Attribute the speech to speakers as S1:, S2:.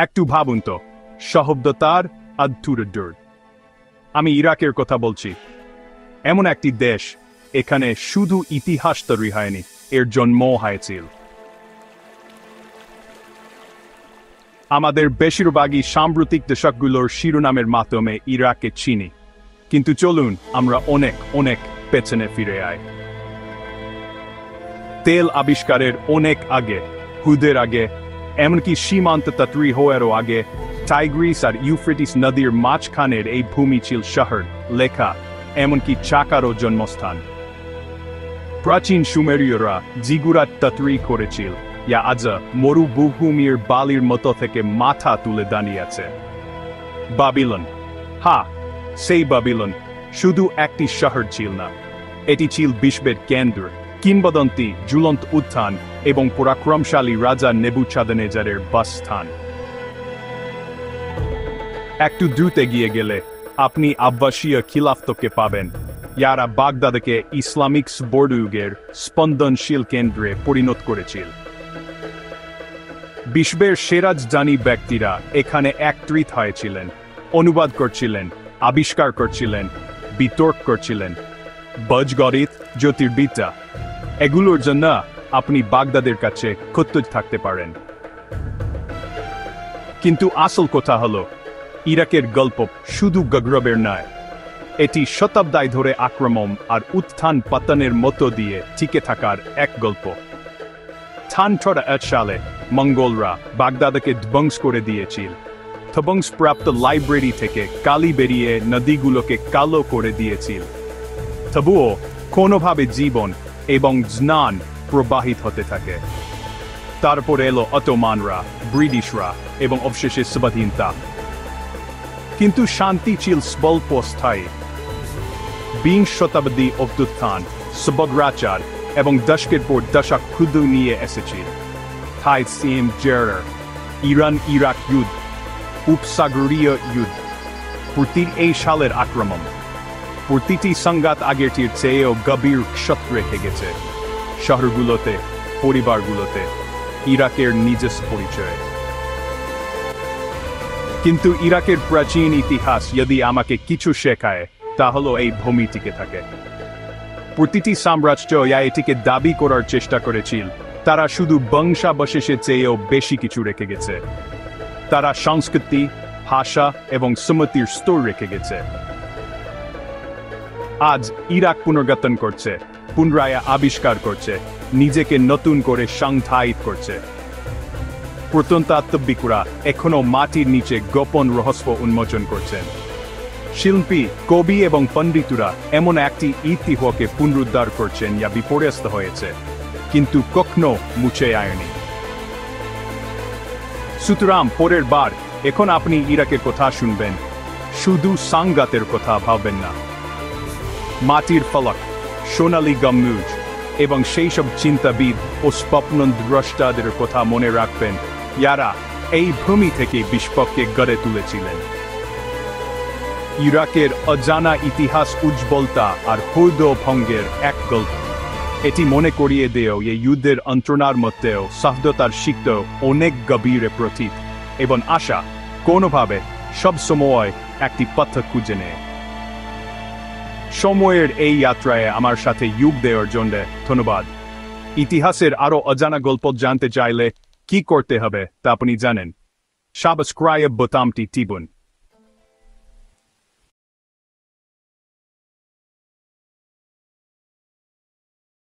S1: একটু ভাবুন তো, সহব্যতার আধুরদূর। আমি ইরাকের কথা বলছি, এমন একটি দেশ এখানে শুধু ইতিহাস তৈরি হয়নি, এর জন্ম হয়েছিল। আমাদের বেশিরভাগই সাম্প্রতিক দশকগুলোর শিরোনামের মাধ্যমে ইরাককে চিনি, কিন্তু চলুন আমরা অনেক অনেক পেছনে ফিরে আই। তেল আবিষ্কারের অনেক আগে, হুদের আগে, এমনকি সীমান্ত তৈরি হওয়ারও আগে, টাইগ্রিস আর ইউফ্রেটিস নদীর মাঝখানের এই ভূমি ছিল শহর, লেখা, এমনকি চাকারও জন্মস্থান। প্রাচীন সুমেরীয়রা জিগুরাত তৈরি করেছিল, যা আজ মরুভূমির বালির মতো থেকে মাথা তুলে দাঁড়িয়ে আছে। বাবিলন, হ্যাঁ, সেই বাবিলন শুধু একটি শহর ছিল না, এটি ছিল বিশ্বের কেন্দ্র, কিংবদন্তি, ঝুলন্ত উত্থান এবং পরাক্রমশালী রাজা নেবুচাঁদনেজারের বাসস্থান। একটু দ্রুত এগিয়ে গেলে আপনি আব্বাসীয় খিলাফতকে পাবেন, যারা বাগদাদকে ইসলামিক বর্ডযুগের স্পন্দনশীল কেন্দ্রে পরিণত করেছিল। বিশ্বের সেরা জ্ঞানী ব্যক্তিরা এখানে একত্রিত হয়েছিলেন, অনুবাদ করছিলেন, আবিষ্কার করছিলেন, বিতর্ক করছিলেন। বজ্রগণিত, জ্যোতির্বিদ্যা, এগুলোর জন্য আপনি বাগদাদের কাছে কৃতজ্ঞ থাকতে পারেন। কিন্তু আসল কথা হলো, ইরাকের গল্প শুধু গৌরবের নয়, এটি শতাব্দী ধরে আক্রমণ আর উত্থান পতনের মতো দিয়ে টিকে থাকার এক গল্প। 1308 সালে মঙ্গোলরা বাগদাদকে ধ্বংস করে দিয়েছিল, ধ্বংসপ্রাপ্ত লাইব্রেরি থেকে কালি বেরিয়ে নদীগুলোকে কালো করে দিয়েছিল। তবুও কোনোভাবে জীবন এবং জ্ঞান প্রবাহিত হতে থাকে। তারপর এলো অটোমানরা, ব্রিটিশরা এবং অবশেষে স্বাধীনতা। কিন্তু শান্তি ছিল স্বল্পস্থায়ী। বিংশ শতাব্দী অভ্যুত্থান, সবগ্রাচার এবং দশকের পর দশক শুধু নিয়ে এসেছিল। থাইসিম জেরার, ইরান ইরাক যুদ্ধ, উপসাগরীয় যুদ্ধ, এই সালের আক্রমণ, প্রতিটি সংঘাত আগেরটির চেয়েও গভীর ক্ষত রেখে গেছে শহরগুলোতে, পরিবারগুলোতে, ইরাকের নিজস্ব পরিচয়। কিন্তু ইরাকের প্রাচীন ইতিহাস যদি আমাকে কিছু শেখায়, তা হলো এই ভূমি টিকে থাকে। প্রতিটি সাম্রাজ্য এটিকে দাবি করার চেষ্টা করেছিল তারা শুধু বংশাবশেষের চেয়েও বেশি কিছু রেখে গেছে। তারা সংস্কৃতি, ভাষা এবং সম্মতির স্তর রেখে গেছে। আজ ইরাক পুনর্গঠন করছে, পুনরায় আবিষ্কার করছে, নিজেকে নতুন করে সংজ্ঞায়িত করছে। প্রত্নতাত্ত্বিকরা এখনো মাটির নিচে গোপন রহস্য উন্মোচন করছেন। শিল্পী, কবি এবং পণ্ডিতরা এমন একটি ইতিহাসকে পুনরুদ্ধার করছেন যা বিপর্যস্ত হয়েছে, কিন্তু কখনো মুছে আয়নি। সুতরাং পরের বার এখন আপনি ইরাকের কথা শুনবেন, শুধু সংঘাতের কথা ভাববেন না। মাটির ফলক, সোনালী গম্বুজ এবং সেই সব চিন্তাবিদ ও স্বপ্নদ্রষ্টাদের কথা মনে রাখবেন, যারা এই ভূমি থেকে বিশ্বকে গড়ে তুলেছিলেন। ইরাকের অজানা ইতিহাস উজ্জ্বলতা আর হৃদয়ভঙ্গের এক গল্প। এটি মনে করিয়ে দেও এই যুদ্ধের যন্ত্রণার মধ্যেও সহ্যতার শিক্ত অনেক গভীরে প্রতীক এবং আশা কোনোভাবে সবসময় একটি পথ খুঁজে নেয়। সময়ের এই যাত্রায় আমার সাথে যোগ দেওয়ার জন্য ধন্যবাদ। ইতিহাসের আরও অজানা গল্প জানতে চাইলে কি করতে হবে তা আপনি জানেন। সাবস্ক্রাইব বোতামটি টিপুন।